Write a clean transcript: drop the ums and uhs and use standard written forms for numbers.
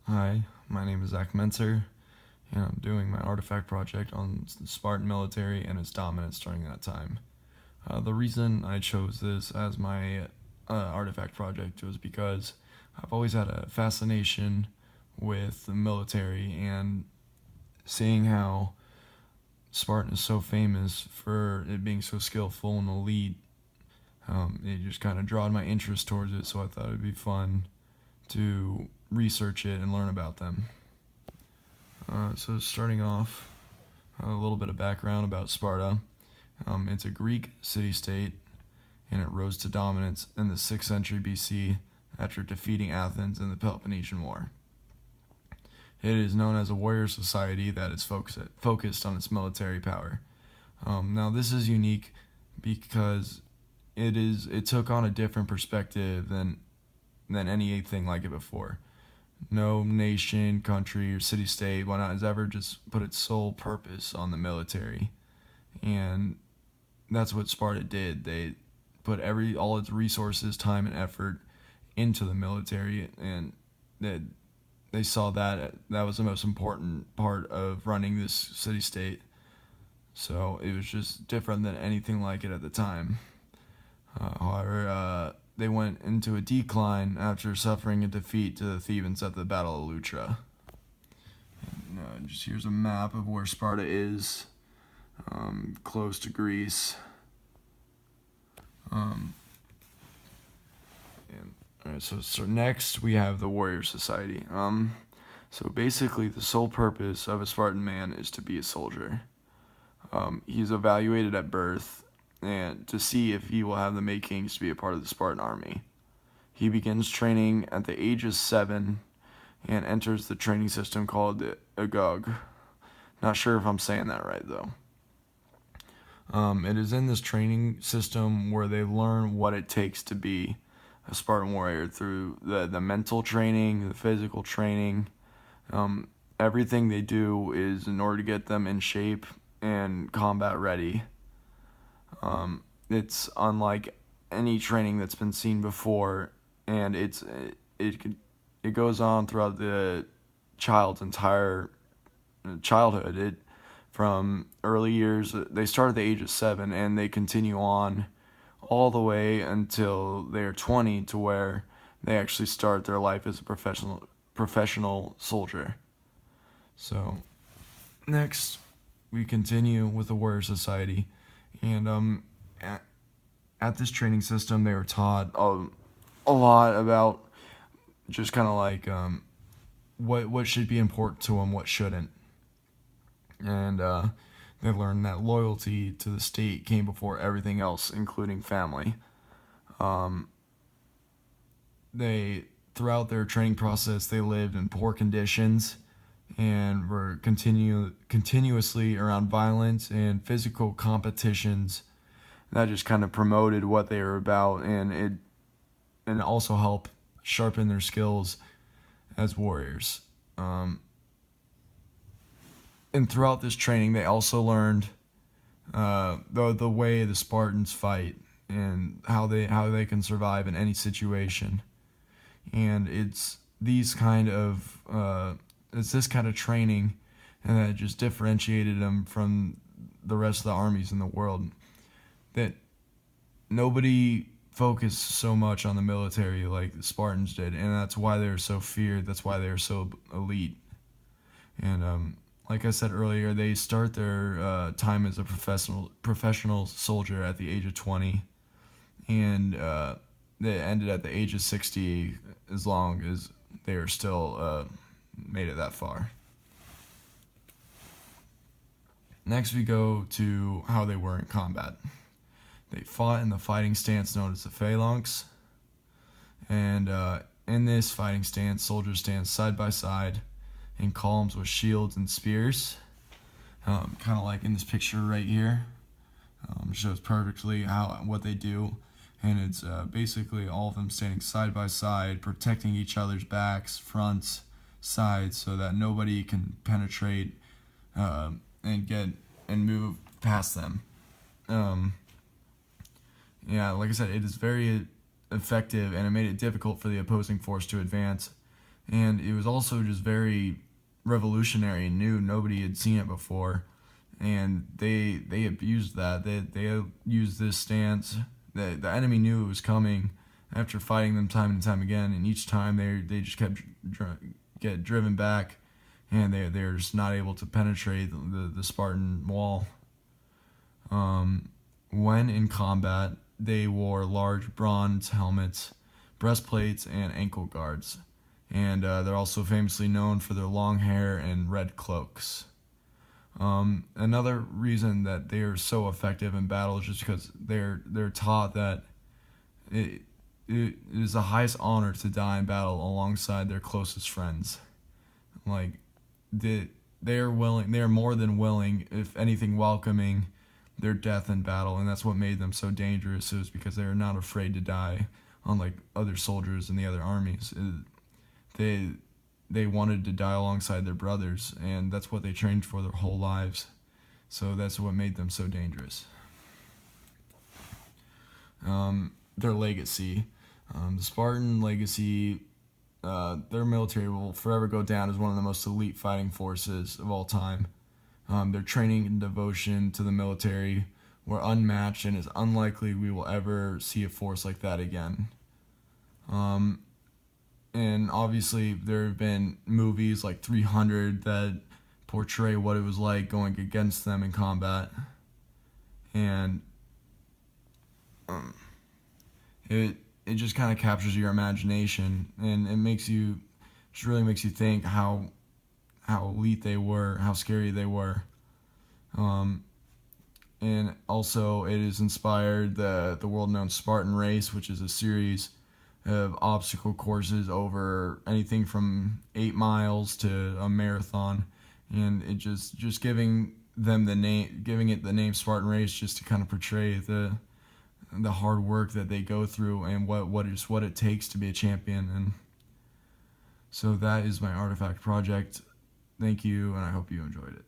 Hi, my name is Zach Menser, and I'm doing my artifact project on the Spartan military and its dominance during that time. The reason I chose this as my artifact project was because I've always had a fascination with the military and seeing how Spartan is so famous for it being so skillful and elite. It just kind of drawed my interest towards it, so I thought it would be fun to research it and learn about them. So starting off, a little bit of background about Sparta. It's a Greek city-state, and it rose to dominance in the 6th century BC after defeating Athens in the Peloponnesian War. It is known as a warrior society that is focused on its military power. Now this is unique because it took on a different perspective than anything like it before. No nation, country, or city-state, whatnot, has ever just put its sole purpose on the military, and that's what Sparta did. They put all its resources, time, and effort into the military, and they saw that was the most important part of running this city-state. So it was just different than anything like it at the time. However, they went into a decline after suffering a defeat to the Thebans at the Battle of Leuctra. And, just here's a map of where Sparta is, close to Greece. Alright, so next we have the Warrior Society. So basically, the sole purpose of a Spartan man is to be a soldier. He's evaluated at birth and to see if he will have the makings to be a part of the Spartan army. He begins training at the age of 7 and enters the training system called the Agog. Not sure if I'm saying that right, though. It is in this training system where they learn what it takes to be a Spartan warrior through the mental training, the physical training. Everything they do is in order to get them in shape and combat ready. It's unlike any training that's been seen before, and it goes on throughout the child's entire childhood. From early years, they start at the age of 7, and they continue on all the way until they're 20, to where they actually start their life as a professional soldier. So next, we continue with the Warrior Society, and at this training system, they were taught a lot about just kind of like what should be important to them, what shouldn't, and they learned that loyalty to the state came before everything else, including family. Throughout their training process, they lived in poor conditions and were continuously around violence and physical competitions that just kind of promoted what they were about, and also helped sharpen their skills as warriors. And throughout this training, they also learned the way the Spartans fight and how they can survive in any situation. And it's this kind of training, and that just differentiated them from the rest of the armies in the world. That nobody focused so much on the military like the Spartans did, and that's why they were so feared. That's why they were so elite. And like I said earlier, they start their time as a professional soldier at the age of 20, and they ended at the age of 60, as long as they were still made it that far. Next, we go to how they were in combat. They fought in the fighting stance known as the phalanx, and in this fighting stance, soldiers stand side by side in columns with shields and spears, kind of like in this picture right here. Shows perfectly what they do, and it's basically all of them standing side by side, protecting each other's backs, fronts, sides, so that nobody can penetrate and move past them. Like I said, it is very effective, and it made it difficult for the opposing force to advance. And it was also just very revolutionary and new. Nobody had seen it before, and they abused that. They used this stance. The enemy knew it was coming after fighting them time and time again, and each time they just kept get driven back, and they're just not able to penetrate the Spartan wall. When in combat, they wore large bronze helmets, breastplates, and ankle guards, and they're also famously known for their long hair and red cloaks. Another reason that they are so effective in battle is just because they're taught that it is the highest honor to die in battle alongside their closest friends. Like they are more than willing, if anything, welcoming their death in battle, and that's what made them so dangerous. It was because they are not afraid to die, unlike other soldiers in the other armies. They wanted to die alongside their brothers, and that's what they trained for their whole lives. So that's what made them so dangerous. Their legacy. The Spartan legacy, their military will forever go down as one of the most elite fighting forces of all time. Their training and devotion to the military were unmatched, and it's unlikely we will ever see a force like that again. And obviously, there have been movies like 300 that portray what it was like going against them in combat. And it just kind of captures your imagination, and just really makes you think how elite they were, how scary they were. And also it has inspired the world-known Spartan Race, which is a series of obstacle courses over anything from 8 miles to a marathon, and it just giving it the name Spartan Race, just to kind of portray the hard work that they go through and what it takes to be a champion. And so that is my artifact project. Thank you, and I hope you enjoyed it.